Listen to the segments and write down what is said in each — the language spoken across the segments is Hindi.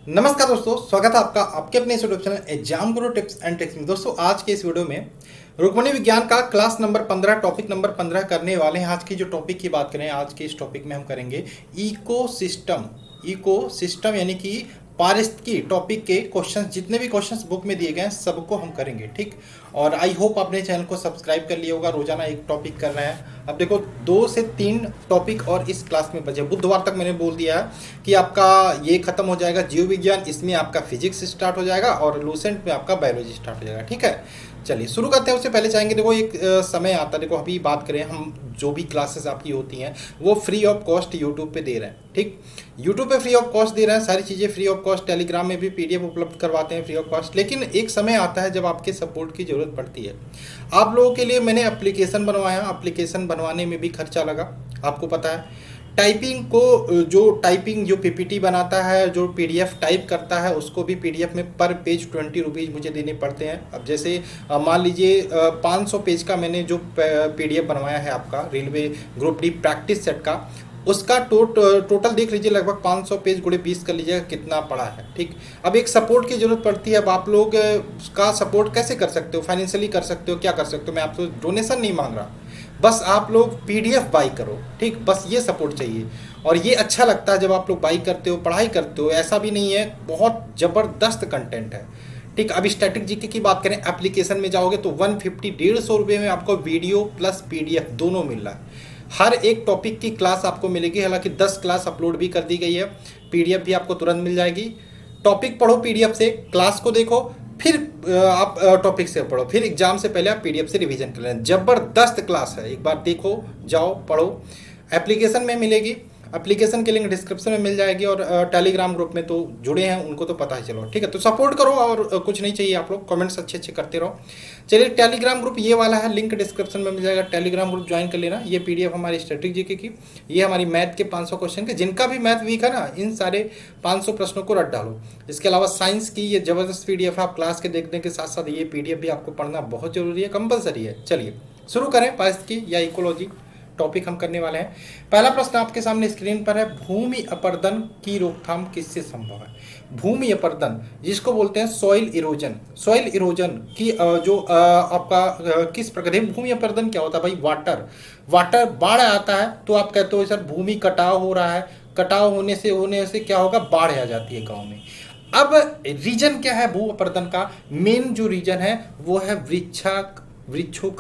नमस्कार दोस्तों, स्वागत है आपका आपके अपने इस YouTube channel exam Guru tips and tricks में। दोस्तों आज के इस वीडियो में रुक्मणी विज्ञान का क्लास नंबर 15 टॉपिक नंबर 15 करने वाले हैं। आज की जो टॉपिक की बात करें, आज के इस टॉपिक में हम करेंगे इकोसिस्टम यानी कि पारिस्थितिकी टॉपिक के क्वेश्चंस। जितने भी क्वेश्चंस बुक में दिए गए हैं सबको हम करेंगे, ठीक। और आई होप आपने चैनल को सब्सक्राइब कर लिया होगा। रोजाना एक टॉपिक कर रहे हैं। अब देखो 2 से 3 टॉपिक और इस क्लास में बचे। बुधवार तक मैंने बोल दिया है कि आपका ये खत्म हो जाएगा जीव विज्ञान, इसमें आपका फिजिक्स स्टार्ट हो जाएगा और लूसेंट में आपका बायोलॉजी स्टार्ट हो जाएगा, ठीक है। चलिए शुरू करते हैं। उससे पहले चाहेंगे, देखो एक समय आता है, देखो अभी बात करें हम, जो भी क्लासेस आपकी होती हैं वो फ्री ऑफ कॉस्ट यूट्यूब पे दे रहे हैं, ठीक। यूट्यूब पे फ्री ऑफ कॉस्ट दे रहे हैं, सारी चीज़ें फ्री ऑफ कॉस्ट। टेलीग्राम में भी पीडीएफ उपलब्ध करवाते हैं फ्री ऑफ कॉस्ट। लेकिन एक समय आता है जब आपके सपोर्ट की ज़रूरत पड़ती है। आप लोगों के लिए मैंने एप्लीकेशन बनवाया, एप्लीकेशन बनवाने में भी खर्चा लगा, आपको पता है। टाइपिंग को जो पीपीटी बनाता है, जो पीडीएफ टाइप करता है, उसको भी पीडीएफ में पर पेज 20 रुपीज़ मुझे देने पड़ते हैं। अब जैसे मान लीजिए 500 पेज का मैंने जो पीडीएफ बनवाया है आपका railway group D practice set का, उसका टोटल देख लीजिए, लगभग 500 पेज गुणे 20 कर लीजिएगा कितना पड़ा है, ठीक। अब एक सपोर्ट की ज़रूरत पड़ती है। अब आप लोग का सपोर्ट कैसे कर सकते हो, फाइनेंशियली कर सकते हो, क्या कर सकते हो। मैं आपसे डोनेशन नहीं मांग रहा, बस आप लोग पीडीएफ बाई करो, ठीक। बस ये सपोर्ट चाहिए। और ये अच्छा लगता है जब आप लोग बाई करते हो, पढ़ाई करते हो। ऐसा भी नहीं है, बहुत ज़बरदस्त कंटेंट है, ठीक। अब स्टैटिक जीके की बात करें, एप्लीकेशन में जाओगे तो 150-150 रुपये में आपको वीडियो प्लस पीडीएफ दोनों मिल रहा है। हर एक टॉपिक की क्लास आपको मिलेगी, हालांकि 10 क्लास अपलोड भी कर दी गई है। पीडीएफ भी आपको तुरंत मिल जाएगी। टॉपिक पढ़ो पीडीएफ से, क्लास को देखो, फिर आप टॉपिक से पढ़ो, फिर एग्जाम से पहले आप पीडीएफ से रिवीजन कर लें। ज़बरदस्त क्लास है, एक बार देखो, जाओ पढ़ो। एप्लीकेशन में मिलेगी, एप्लीकेशन की लिंक डिस्क्रिप्शन में मिल जाएगी। और टेलीग्राम ग्रुप में तो जुड़े हैं, उनको तो पता है, चलो ठीक है। तो सपोर्ट करो और कुछ नहीं चाहिए, आप लोग कमेंट्स अच्छे अच्छे करते रहो। चलिए, टेलीग्राम ग्रुप ये वाला है, लिंक डिस्क्रिप्शन में मिल जाएगा। टेलीग्राम ग्रुप ज्वाइन कर लेना। ये पीडीएफ हमारी स्टैटिक जीके की, ये हमारी मैथ के 500 क्वेश्चन के, जिनका भी मैथ वीक है ना, इन सारे 500 प्रश्नों को रट डालो। इसके अलावा साइंस की ये ज़बरदस्त पीडीएफ है। आप क्लास के देखने के साथ साथ ये पीडीएफ भी आपको पढ़ना बहुत जरूरी है, कंपलसरी है। चलिए शुरू करें। पारिस्थितिकी या इकोलॉजी टॉपिक हम करने वाले हैं। पहला प्रश्न आपके सामने स्क्रीन पर है, भूमि अपरदन की रोकथाम किससे संभव है। भूमि अपरदन जिसको बोलते हैं सॉइल इरोजन की जो आपका किस प्रकार, भूमि अपरदन क्या होता है भाई। वाटर बाढ़ आता है तो आप कहते हो सर भूमि कटाव हो रहा है, कटाव होने से क्या होगा, बाढ़ आ जाती है गाँव में। अब रीजन क्या है भू अपरदन का, मेन जो रीजन है वो है वृक्षों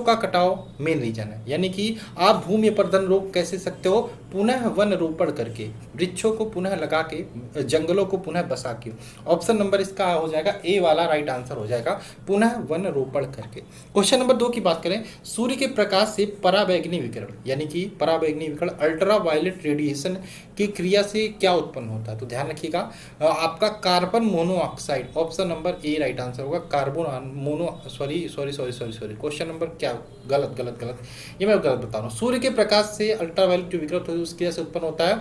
का कटाव मेन रीजन है। यानी कि आप भूमि अपरदन रोक कैसे सकते हो, पुनः वन रोपण करके, वृक्षों को पुनः लगा के, जंगलों को पुनः बसा के। ऑप्शन नंबर इसका हो जाएगा ए वाला राइट आंसर हो जाएगा, पुनः वन रोपण करके। क्वेश्चन नंबर 2 की बात करें, सूर्य के प्रकाश से पराबैंगनी विकिरण यानी कि पराबैंगनी विकिरण अल्ट्रा वायलेट रेडिएशन की क्रिया से क्या उत्पन्न होता है। तो ध्यान रखिएगा, आपका carbon monoxide, option number A right answer होगा। Carbon mono sorry question number क्या, गलत, ये मैं गलत बता रहा हूँ। सूर्य के प्रकाश से अल्ट्रावायलेट जो विकिरण होती है उसकी वजह से उत्पन्न होता है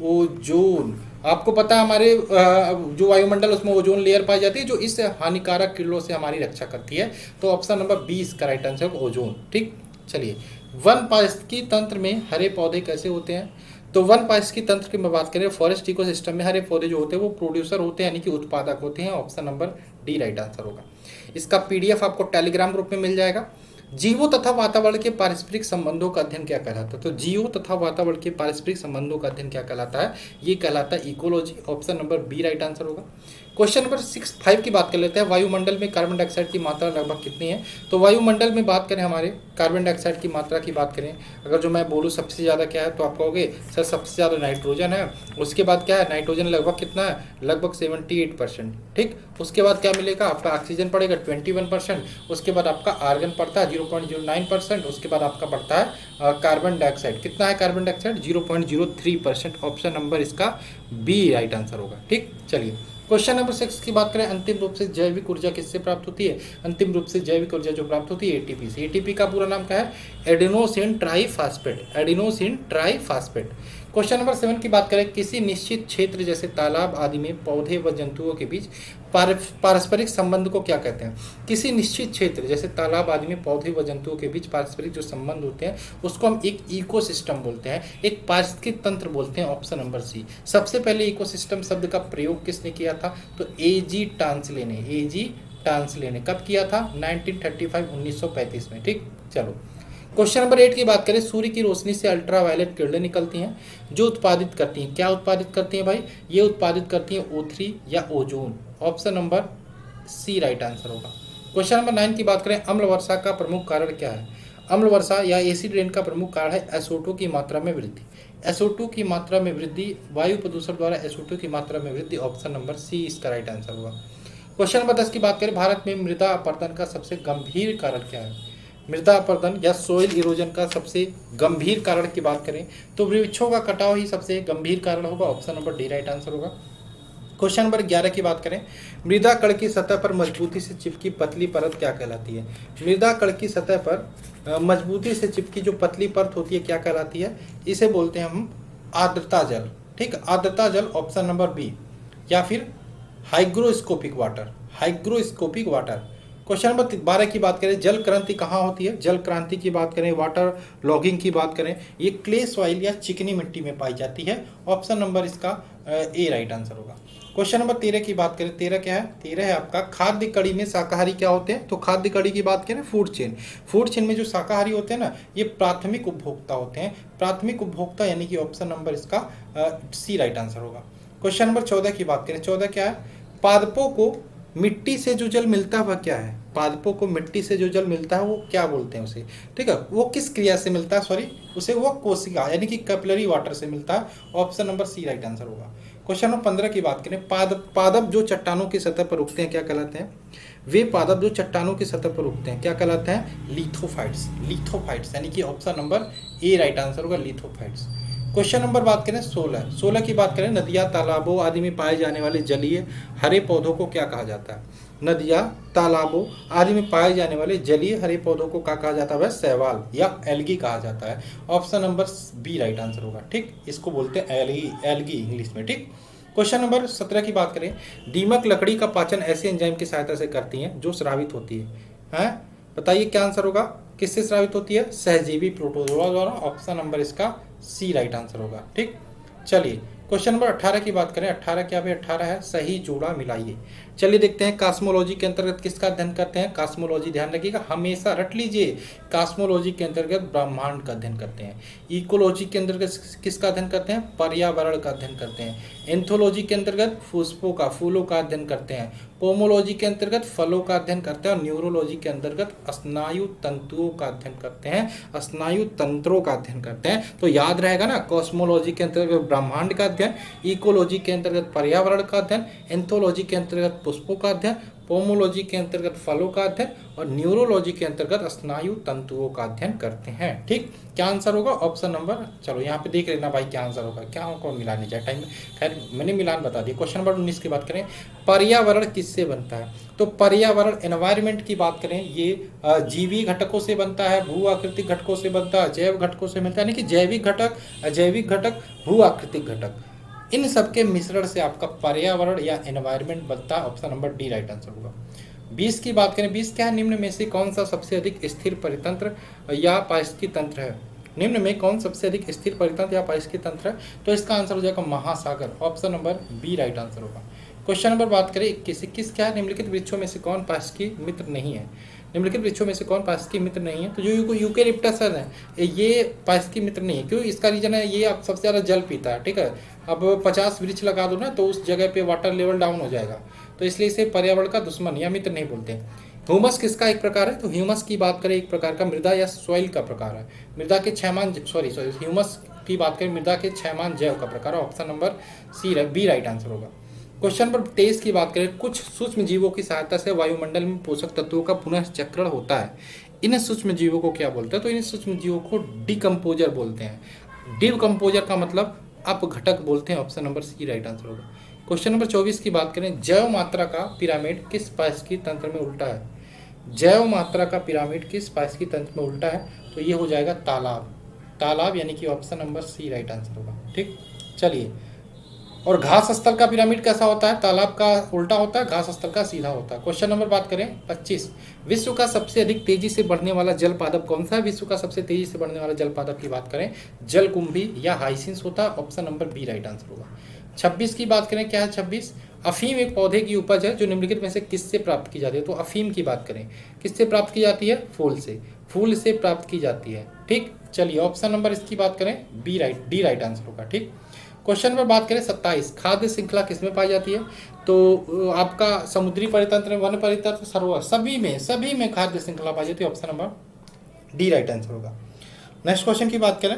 ओजोन। आपको पता है हमारे जो वायुमंडल उसमें ओजोन लेयर पाई जाती है जो इस हानिकारक किरणों से हमारी रक्षा करती है। तो ऑप्शन नंबर 20 का राइट आंसर ओजोन, ठीक। चलिए, वन पारिस्थितिकी तंत्र में हरे पौधे कैसे होते हैं। तो वन पारिस्थितिकी तंत्र की मैं बात करें, फॉरेस्ट इकोसिस्टम में हरे पौधे जो होते हैं वो प्रोड्यूसर होते हैं, यानी कि उत्पादक होते हैं। Option number D right answer होगा। इसका पीडीएफ आपको टेलीग्राम ग्रुप में मिल जाएगा। जीवों तथा वातावरण के पारस्परिक संबंधों का अध्ययन क्या कहलाता है। तो जीवों तथा वातावरण के पारस्परिक संबंधों का अध्ययन क्या कहलाता है, ये कहलाता है ecology. Option number B right answer होगा। क्वेश्चन नंबर 5 की बात कर लेते हैं, वायुमंडल में कार्बन डाइऑक्साइड की मात्रा लगभग कितनी है। तो वायुमंडल में बात करें, हमारे कार्बन डाइऑक्साइड की मात्रा की बात करें, अगर जो मैं बोलूँ सबसे ज़्यादा क्या है तो आप कहोगे सर सबसे ज़्यादा नाइट्रोजन है। उसके बाद क्या है, नाइट्रोजन लगभग कितना है, लगभग 78%, ठीक। उसके बाद क्या मिलेगा, आपका ऑक्सीजन पड़ेगा 21%। उसके बाद आपका आर्गन पड़ता है 0.09%। उसके बाद आपका पड़ता है कार्बन डाइऑक्साइड, कितना है कार्बन डाइऑक्साइड, 0.03%। ऑप्शन नंबर इसका बी राइट आंसर होगा, ठीक। चलिए क्वेश्चन नंबर 6 की बात करें, अंतिम रूप से जैविक ऊर्जा किससे प्राप्त होती है। अंतिम रूप से जैविक ऊर्जा जो प्राप्त होती है एटीपी से। एटीपी का पूरा नाम क्या है, एडेनोसिन ट्राईफास्फेट। क्वेश्चन नंबर 7 की बात करें, किसी निश्चित क्षेत्र जैसे तालाब आदि में पौधे व जंतुओं के बीच पारस्परिक संबंध को क्या कहते हैं? किसी निश्चित क्षेत्र जैसे तालाब आदि में पौधे व जंतुओं के बीच पारस्परिक जो संबंध होते हैं उसको हम एक इकोसिस्टम बोलते हैं, एक पारिस्थितिकी तंत्र बोलते हैं। Option number C. सबसे पहले इकोसिस्टम शब्द का प्रयोग किसने किया था? तो एजी टांसले ने। एजी टांसले ने कब किया था? 1935 1935 में। ठीक, चलो क्वेश्चन नंबर 8 की बात करें, सूर्य की रोशनी से अल्ट्रावायलेट किरणें निकलती हैं जो उत्पादित करती हैं, क्या उत्पादित करती हैं भाई? ये उत्पादित करती हैं O3 या ozone. Option number C right answer होगा। क्वेश्चन नंबर 9 की बात करें, अम्ल वर्षा का प्रमुख कारण क्या है? अम्ल वर्षा या एसिड रेन का प्रमुख कारण है SO2 की मात्रा में वृद्धि। SO2 की मात्रा में वृद्धि, वायु प्रदूषण द्वारा SO2 की मात्रा में वृद्धि। ऑप्शन नंबर सी इसका राइट आंसर होगा। क्वेश्चन नंबर 10 की बात करें, भारत में मृदा अपरदन का सबसे गंभीर कारण क्या है? मृदा अपरदन या सोइल इरोजन का सबसे गंभीर कारण की बात करें तो वृक्षों का कटाव ही सबसे गंभीर कारण होगा। Option number D right answer होगा। क्वेश्चन नंबर 11 की बात करें, मृदा कण की सतह पर मजबूती से चिपकी पतली परत क्या कहलाती है? मृदा कण की सतह पर मजबूती से चिपकी जो पतली परत होती है क्या कहलाती है? इसे बोलते हैं हम आर्द्रता जल। ठीक, आर्द्रता जल। Option number B. या फिर hygroscopic water. Hygroscopic water. Question number 12 की बात करें, जल क्रांति कहाँ होती है? जल क्रांति की बात करें, वाटर लॉगिंग की बात करें, ये क्ले सॉइल या चिकनी मिट्टी में पाई जाती है। ऑप्शन नंबर इसका ए राइट आंसर होगा। क्वेश्चन नंबर 13 की बात करें, 13 क्या है? 13 है आपका खाद्य कड़ी में शाकाहारी क्या होते हैं? तो खाद्य कड़ी की बात करें, फूड चेन। फूड चेन में जो शाकाहारी होते हैं ना, ये प्राथमिक उपभोक्ता होते हैं। प्राथमिक उपभोक्ता यानी कि ऑप्शन नंबर इसका सी राइट आंसर होगा। क्वेश्चन नंबर 14 की बात करें, 14 क्या है? पादपों को मिट्टी से जो जल मिलता है वह क्या है? पादपों को मिट्टी से जो जल मिलता है वो क्या बोलते हैं उसे? ठीक है, वो किस क्रिया से मिलता है? सॉरी, उसे वो कोशिका यानी कि कैपिलरी वाटर से मिलता है। Option number C right answer होगा। क्वेश्चन नंबर 15 की बात करें, पादप जो चट्टानों की सतह पर उगते हैं क्या कहलाते हैं? वे पादप जो चट्टानों की सतह पर उगते हैं क्या कहलाते हैं? लिथोफाइट्स। लिथोफाइट्स यानी कि option number A right answer होगा, लिथोफाइट्स। क्वेश्चन नंबर बात करें 16 की बात करें, नदियाँ तालाबों आदि में पाए जाने वाले जलीय हरे पौधों को क्या कहा जाता है? नदियाँ तालाबों आदि में पाए जाने वाले जलीय हरे पौधों को क्या कहा जाता है? शैवाल या एल्गी कहा जाता है। Option number B right answer होगा। ठीक, इसको बोलते हैं एल्गी, एल्गी इंग्लिश में। ठीक, क्वेश्चन नंबर 17 की बात करें, दीमक लकड़ी का पाचन ऐसे एंजाइम की सहायता से करती हैं जो स्रावित होती है। बताइए क्या आंसर होगा? किससे स्रावित होती है? सहजीवी प्रोटोजोआ द्वारा। ऑप्शन नंबर इसका सी राइट आंसर होगा। ठीक, चलिए क्वेश्चन नंबर 18 की बात करें, 18 क्या भाई? 18 है सही जोड़ा मिलाइए। चलिए देखते हैं, कास्मोलॉजी के अंतर्गत किसका अध्ययन करते हैं? कास्मोलॉजी, ध्यान रखिएगा, हमेशा रट लीजिए। कास्मोलॉजी के अंतर्गत ब्रह्मांड का अध्ययन करते हैं। इकोलॉजी के अंतर्गत किसका अध्ययन करते हैं? पर्यावरण का अध्ययन करते हैं। एंथोलॉजी के अंतर्गत पुष्पों का, फूलों का अध्ययन करते हैं। पोमोलॉजी के अंतर्गत फलों का अध्ययन करते हैं। और न्यूरोलॉजी के अंतर्गत स्नायु तंतुओं का अध्ययन करते हैं। स्नायु तंत्रों का अध्ययन करते हैं। तो याद रहेगा ना, कॉस्मोलॉजी के अंतर्गत ब्रह्मांड का अध्ययन, इकोलॉजी के अंतर्गत पर्यावरण का अध्ययन, एंथोलॉजी के अंतर्गत पुष्पों का अध्ययन, पोमोलॉजी के अंतर्गत फलों का अध्ययन और न्यूरोलॉजी के अंतर्गत स्नायु तंतुओं का अध्ययन करते हैं। ठीक, क्या आंसर होगा? ऑप्शन नंबर, चलो यहाँ पे देख लेना भाई क्या आंसर होगा, क्या होगा मिलाने जाए टाइम में। खैर मैंने मिलान बता दिया। क्वेश्चन नंबर 19 की बात करें, पर्यावरण किससे बनता है? तो पर्यावरण, एनवायरमेंट की बात करें, ये जीवी घटकों से बनता है, भू आकृतिक घटकों से बनता है, जैव घटकों से मिलता है, यानी कि जैविक घटक, अजैविक घटक, भू आकृतिक घटक, इन सबके मिश्रण से आपका पर्यावरण या एनवायरमेंट बनता है। Option number D right answer होगा। 20 की बात करें, 20 क्या है? निम्न में से कौन सा सबसे अधिक स्थिर परितंत्र या पारिस्थितिकी तंत्र है? निम्न में कौन सबसे अधिक स्थिर परितंत्र या पारिस्थितिकी तंत्र है? तो इसका आंसर हो जाएगा महासागर। Option number B right answer होगा। क्वेश्चन नंबर बात करें 21 क्या है? निम्नलिखित वृक्षों में से कौन पारिस्थितिकी मित्र नहीं है? निम्नलिखित वृक्षों में से कौन पारिस्थितिकी मित्र नहीं है? तो जो यूकेलिप्टस है ये पारिस्थितिकी मित्र नहीं है। क्यों? इसका रीजन है ये अब सबसे ज़्यादा जल पीता है। ठीक है, अब 50 वृक्ष लगा दो ना तो उस जगह पे वाटर लेवल डाउन हो जाएगा, तो इसलिए इसे पर्यावरण का दुश्मन या मित्र नहीं बोलते। ह्यूमस किसका एक प्रकार है? तो ह्यूमस की बात करें एक प्रकार का मृदा या सॉइल का प्रकार है। मृदा के क्षयमान ह्यूमस की बात करें मृदा के क्षयमान जैव का प्रकार है। Option number C B right answer होगा। क्वेश्चन नंबर 23 की बात करें, कुछ सूक्ष्म जीवों की सहायता से वायुमंडल में पोषक तत्वों का पुनः चक्रण होता है। इन सूक्ष्म जीवों को क्या बोलते हैं? तो इन सूक्ष्म जीवों को डिकम्पोजर बोलते हैं। डिकम्पोजर का मतलब अपघटक बोलते हैं। Option number C right answer होगा। क्वेश्चन नंबर 24 की बात करें, जैव मात्रा का पिरामिड किस पारिस्थितिकी तंत्र में उल्टा है? जैव मात्रा का पिरामिड किस पारिस्थितिकी तंत्र में उल्टा है? तो ये हो जाएगा तालाब। तालाब यानी कि option number C right answer होगा। ठीक, चलिए। और घास स्थल का पिरामिड कैसा होता है? तालाब का उल्टा होता है, घास स्थल का सीधा होता है। क्वेश्चन नंबर बात करें 25, विश्व का सबसे अधिक तेजी से बढ़ने वाला जल पादप कौन सा है? विश्व का सबसे तेजी से बढ़ने वाला जल पादप की बात करें, जलकुंभी या हाइसिंस होता है। Option number B right answer होगा। 26 की बात करें, क्या है 26? अफीम एक पौधे की उपज है जो निम्नलिखित में से किससे प्राप्त की जाती है? तो अफीम की बात करें, किससे प्राप्त की जाती है? फूल से, फूल से प्राप्त की जाती है। ठीक, चलिए ऑप्शन नंबर इसकी बात करें B right, D right answer होगा। ठीक, क्वेश्चन नंबर बात करें 27, खाद्य श्रृंखला किसमें पाई जाती है? तो आपका समुद्री परितंत्र, वन परितंत्र, सरोवर, सभी में खाद्य श्रृंखला पाई जाती है। Option number D right answer होगा। नेक्स्ट क्वेश्चन की बात करें,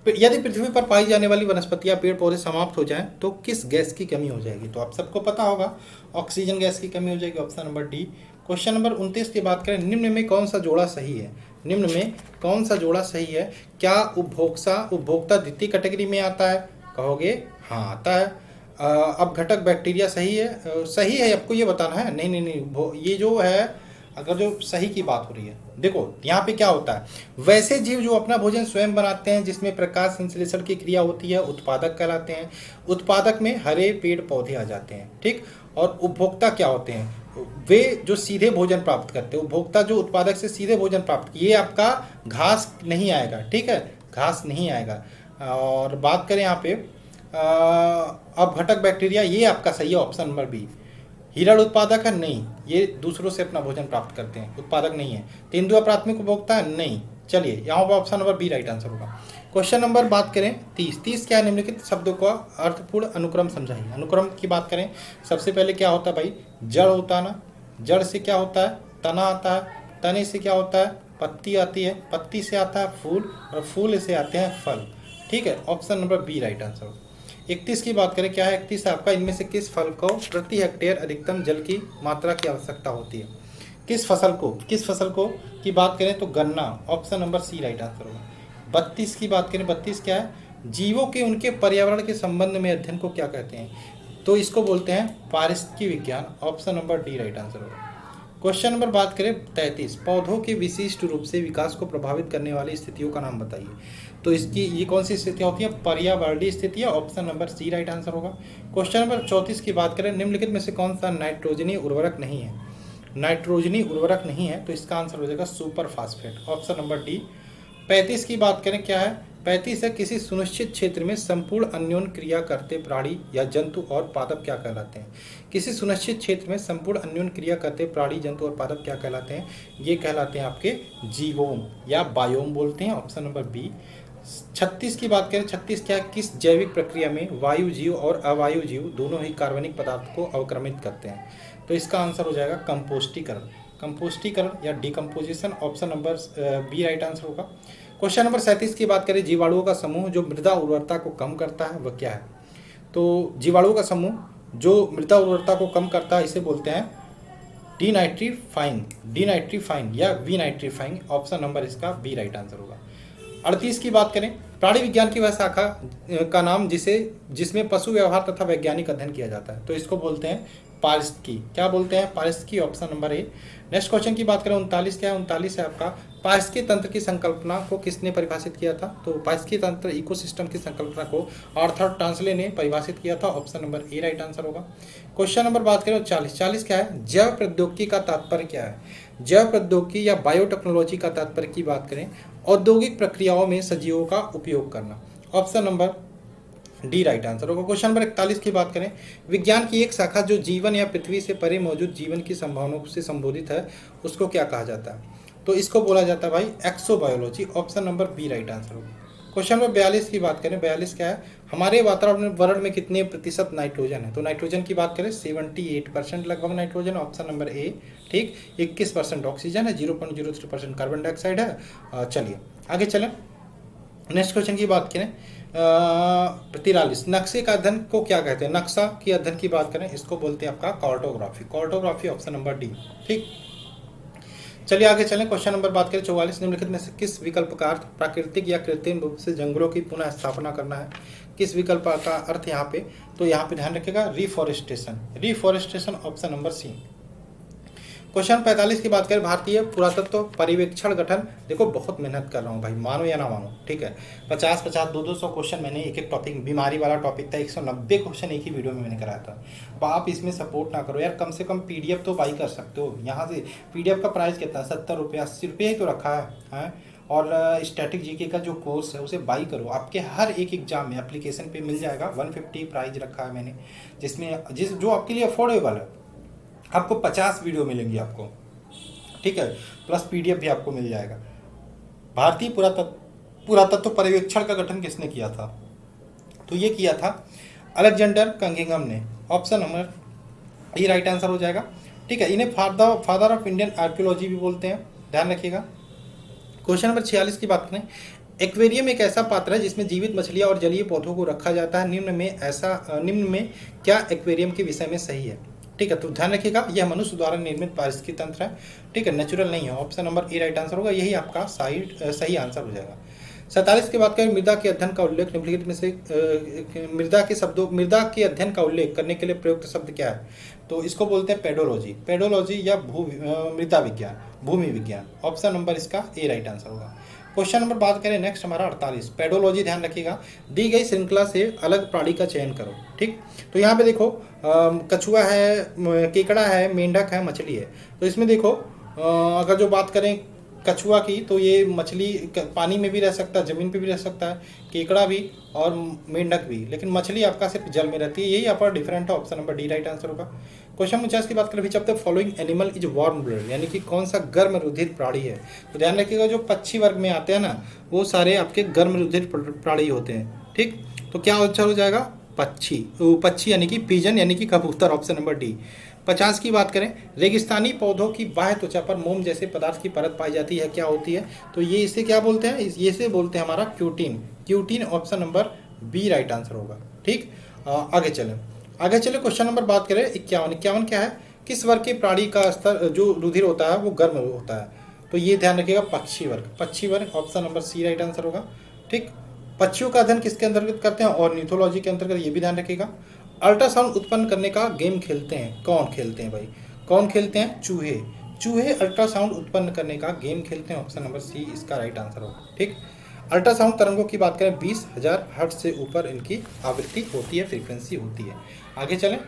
यदि पृथ्वी पर पाई जाने वाली वनस्पतियां, पेड़ पौधे समाप्त हो जाएं तो किस गैस की कमी हो जाएगी? तो आप सबको पता होगा, ऑक्सीजन गैस की कमी हो जाएगी। Option number D. Question number 29 की बात करें, निम्न में कौन सा जोड़ा सही है? निम्न में कौन सा जोड़ा सही है? क्या उपभोक्ता द्वितीय कैटेगरी में आता है? कहोगे हाँ आता है। अब घटक बैक्टीरिया सही है? सही है, आपको ये बताना है। नहीं, ये जो है, अगर जो सही की बात हो रही है, देखो यहाँ पे क्या होता है, वैसे जीव जो अपना भोजन स्वयं बनाते हैं, जिसमें प्रकाश संश्लेषण की क्रिया होती है, उत्पादक कहलाते हैं। उत्पादक में हरे पेड़ पौधे आ जाते हैं। ठीक, और उपभोक्ता क्या होते हैं? वे जो सीधे भोजन प्राप्त करते हैं। उपभोक्ता जो उत्पादक से सीधे भोजन प्राप्त, ये आपका घास नहीं आएगा। ठीक है, घास नहीं आएगा। और बात करें यहाँ पे अब घटक बैक्टीरिया, ये आपका सही है, ऑप्शन नंबर बी। हिरण उत्पादक है? नहीं, ये दूसरों से अपना भोजन प्राप्त करते हैं, उत्पादक नहीं है। तेंदुआ प्राथमिक उपभोक्ता है? नहीं। चलिए यहाँ पर option number B right answer होगा। क्वेश्चन नंबर बात करें 30 क्या है? निम्नलिखित शब्दों का अर्थपूर्ण अनुक्रम समझाइए। अनुक्रम की बात करें, सबसे पहले क्या होता है भाई? जड़ होता है ना, जड़ से क्या होता है? तना आता है, तने से क्या होता है? पत्ती आती है, पत्ती से आता है फूल, और फूल से आते हैं फल। ठीक है, option number B right answer होगा। 31 की बात करें, क्या है 31 आपका? इनमें से किस फल को प्रति हेक्टेयर अधिकतम जल की मात्रा की आवश्यकता होती है? किस फसल को की बात करें तो गन्ना। Option number C right answer होगा। 32 की बात करें, 32 क्या है? जीवों के उनके पर्यावरण के संबंध में अध्ययन को क्या कहते हैं? तो इसको बोलते हैं पारिस्थितिकी विज्ञान। Option number D right answer होगा। क्वेश्चन नंबर बात करें 33, पौधों के विशिष्ट रूप से विकास को प्रभावित करने वाली स्थितियों का नाम बताइए। तो इसकी ये कौन सी स्थितियाँ होती हैं? पर्यावरणीय स्थितियाँ। Option number C right answer होगा। क्वेश्चन नंबर 34 की बात करें, निम्नलिखित में से कौन सा नाइट्रोजनी उर्वरक नहीं है? नाइट्रोजनी उर्वरक नहीं है, तो इसका आंसर हो जाएगा super phosphate. Option number D. 35 की बात करें, क्या है? 35 है, किसी सुनिश्चित क्षेत्र में संपूर्ण अन्योन्य क्रिया करते प्राणी या जंतु और पादप क्या कहलाते हैं? किसी सुनिश्चित क्षेत्र में संपूर्ण अन्योन्य क्रिया करते प्राणी, जंतु और पादप क्या कहलाते हैं? ये कहलाते हैं आपके जीवोम या बायोम बोलते हैं। Option number B. 36 की बात करें, 36 क्या है? किस जैविक प्रक्रिया में वायु जीव और अवायु जीव दोनों ही कार्बनिक पदार्थ को अवक्रमित करते हैं? तो इसका आंसर हो जाएगा कंपोस्टीकरण या decomposition. Option number B right answer होगा। क्वेश्चन नंबर 37 की बात करें, जीवाणुओं का समूह जो मृदा उर्वरता को कम करता है वह क्या है? तो जीवाणुओं का समूह जो मृदा उर्वरता को कम करता है, इसे बोलते हैं डीनाइट्रीफाइन या वीनाइट्रीफाइन। ऑप्शन नंबर इसका बी राइट आंसर होगा। 38 की बात करें, प्राणी विज्ञान की वह शाखा का नाम जिसमें पशु व्यवहार तथा वैज्ञानिक अध्ययन किया जाता है, तो इसको बोलते हैं पारिस्थितिकी। क्या बोलते हैं? पारिस्थितिकी। ऑप्शन नंबर ए। नेक्स्ट क्वेश्चन की बात करें 39 क्या है? 39 है आपका, पारिस्थितिकी तंत्र की संकल्पना को किसने परिभाषित किया था? तो पारिस्थितिकी तंत्र इकोसिस्टम की संकल्पना को आर्थर टांसले ने परिभाषित किया था। Option number A right answer होगा। क्वेश्चन नंबर बात करें 40 क्या है? जैव प्रौद्योगिकी का तात्पर्य क्या है? जैव प्रौद्योगिकी या बायोटेक्नोलॉजी का तात्पर्य की बात करें, औद्योगिक प्रक्रियाओं में सजीवों का उपयोग करना। Option number D right answer होगा। क्वेश्चन नंबर 41 की बात करें, विज्ञान की एक शाखा जो जीवन या पृथ्वी से परे मौजूद जीवन की संभावनाओं से संबोधित है, उसको क्या कहा जाता है? तो इसको बोला जाता है भाई exobiology. Option number B right answer होगा। क्वेश्चन नंबर 42 की बात करें, 42 क्या है? हमारे वातावरण में कितने प्रतिशत नाइट्रोजन है? तो नाइट्रोजन की बात करें 78% लगभग नाइट्रोजन। ऑप्शन नंबर ए। ठीक, 21% ऑक्सीजन है, 0.03% कार्बन डाइऑक्साइड है। चलिए आगे चलें। नेक्स्ट क्वेश्चन की बात करें 43, नक्शे का अध्ययन को क्या कहते हैं? नक्शा की अध्ययन की बात करें, इसको बोलते हैं आपका कार्टोग्राफी। Option number D. ठीक, चलिए आगे चलें। क्वेश्चन नंबर बात करें 44, निम्नलिखित में से किस विकल्प का अर्थ प्राकृतिक या कृत्रिम रूप से जंगलों की पुनः स्थापना करना है? किस विकल्प का अर्थ यहाँ पे? तो यहाँ पे ध्यान रखिएगा reforestation. Option number C. Question 45 की बात करें, भारतीय पुरातत्व पर्यवेक्षण गठन। देखो बहुत मेहनत कर रहा हूँ भाई, मानो या ना मानो, ठीक है। 50-50 200 क्वेश्चन मैंने एक एक टॉपिक, बीमारी वाला टॉपिक था 190 क्वेश्चन एक ही वीडियो में मैंने कराया था। अब आप इसमें सपोर्ट ना करो यार, कम से कम पीडीएफ तो बाई कर सकते हो यहाँ से। पीडीएफ का प्राइस कितना है, 70 रुपये 80 रुपये ही तो रखा है। और स्टैटिक जीके का जो कोर्स है उसे बाई करो, आपके हर एक एग्जाम में एप्लीकेशन पे मिल जाएगा। 150 प्राइस रखा है मैंने, जिसमें जो आपके लिए अफोर्डेबल है। आपको 50 वीडियो मिलेंगी आपको, ठीक है, प्लस पीडीएफ भी आपको मिल जाएगा। भारतीय पुरातत्व पर्यवेक्षण का गठन किसने किया था? तो ये किया था अलेक्जेंडर कंगिंगम ने। ऑप्शन नंबर ये राइट आंसर हो जाएगा, ठीक है। इन्हें फादर ऑफ इंडियन आर्कियोलॉजी भी बोलते हैं, ध्यान रखिएगा। क्वेश्चन नंबर 46 की बात करें, एक्वेरियम एक ऐसा पात्र है जिसमें जीवित मछलियां और जलीय पौधों को रखा जाता है। निम्न में क्या एक्वेरियम के विषय में सही है? ठीक है, तो ध्यान रखिएगा, यह मनुष्य द्वारा निर्मित पारिस्थितिकी तंत्र है, ठीक है, नेचुरल नहीं है। Option number A right answer होगा, यही आपका सही आंसर हो जाएगा। 47 की बात करें, मृदा के अध्ययन का उल्लेख निम्नलिखित में से मृदा के अध्ययन का उल्लेख करने के लिए प्रयुक्त शब्द क्या है? तो इसको बोलते हैं पेडोलॉजी या मृदा विज्ञान, भूमि विज्ञान। ऑप्शन नंबर इसका ए राइट आंसर होगा। क्वेश्चन नंबर बात करें नेक्स्ट हमारा 48, पेडोलॉजी। ध्यान रखिएगा, दी गई श्रृंखला से अलग प्राणी का चयन करो, ठीक। तो यहाँ पे देखो कछुआ है, केकड़ा है, मेंढक है, मछली है। तो इसमें देखो अगर जो बात करें कछुआ की, तो ये मछली पानी में भी रह सकता है, ज़मीन पे भी रह सकता है, केकड़ा भी और मेंढक भी, लेकिन मछली आपका सिर्फ जल में रहती है, यही आपका डिफरेंट है। Option number D right answer होगा। क्वेश्चन 49 की बात करें, which of the following animal is warm blood, यानी कि कौन सा गर्म रुधिर प्राणी है? तो ध्यान रखिएगा, जो पक्षी वर्ग में आते हैं ना, वो सारे आपके गर्म रुधिर प्राणी होते हैं, ठीक। तो क्या आंसर हो जाएगा? पक्षी यानी कि पिजन यानी कि कबूतर। Option number D. 50 की बात करें, रेगिस्तानी पौधों की बाह्य त्वचा पर मोम जैसे पदार्थ की परत पाई जाती है, क्या होती है? तो ये इसे क्या बोलते हैं? ये इसे बोलते हैं हमारा cutin. Option number B right answer होगा, ठीक। आगे चले क्वेश्चन नंबर बात करें 51 क्या है? किस वर्ग के प्राणी का स्तर जो रुधिर होता है वो गर्म होता है? तो ये ध्यान रखिएगा, पक्षी वर्ग। Option number C right answer होगा, ठीक। पक्षियों का अध्ययन किसके अंतर्गत करते हैं? ऑर्निथोलॉजी के अंतर्गत, ये भी ध्यान रखिएगा। अल्ट्रासाउंड उत्पन्न करने का गेम खेलते हैं, कौन खेलते हैं भाई? कौन खेलते हैं? चूहे अल्ट्रासाउंड उत्पन्न करने का गेम खेलते हैं। ऑप्शन नंबर सी इसका राइट आंसर होगा, ठीक। अल्ट्रासाउंड तरंगों की बात करें, 20,000 हर्ट्ज से ऊपर इनकी आवृत्ति होती है, फ्रीक्वेंसी होती है। आगे चलिए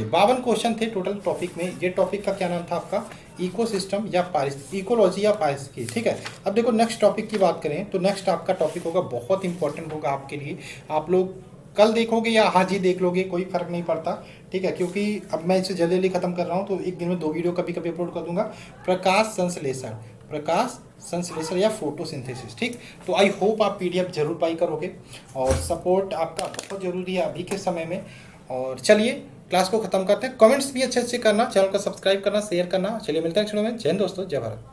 52 क्वेश्चन थे टोटल टॉपिक में। ये टॉपिक का क्या नाम था आपका? इकोसिस्टम या इकोलॉजी या पारिस्थितिकी, ठीक है। अब देखो नेक्स्ट टॉपिक की बात करें, तो नेक्स्ट आपका टॉपिक होगा, बहुत इंपॉर्टेंट होगा आपके लिए। आप लोग कल देखोगे या आज ही देख लोगे, कोई फर्क नहीं पड़ता, ठीक है, क्योंकि अब मैं इसे जल्दी खत्म कर रहा हूँ, तो एक दिन में 2 वीडियो कभी कभी अपलोड कर दूंगा। प्रकाश संश्लेषण या फोटोसिंथेसिस, ठीक। तो आई होप आप पीडीएफ जरूर बाई करोगे, और सपोर्ट आपका बहुत ज़रूरी है अभी के समय में। और चलिए क्लास को खत्म करते हैं। कमेंट्स भी अच्छे करना, चैनल को सब्सक्राइब करना, शेयर करना। चलिए मिलते हैं नेक्स्ट वीडियो में। जय हिंद दोस्तों, जय भारत।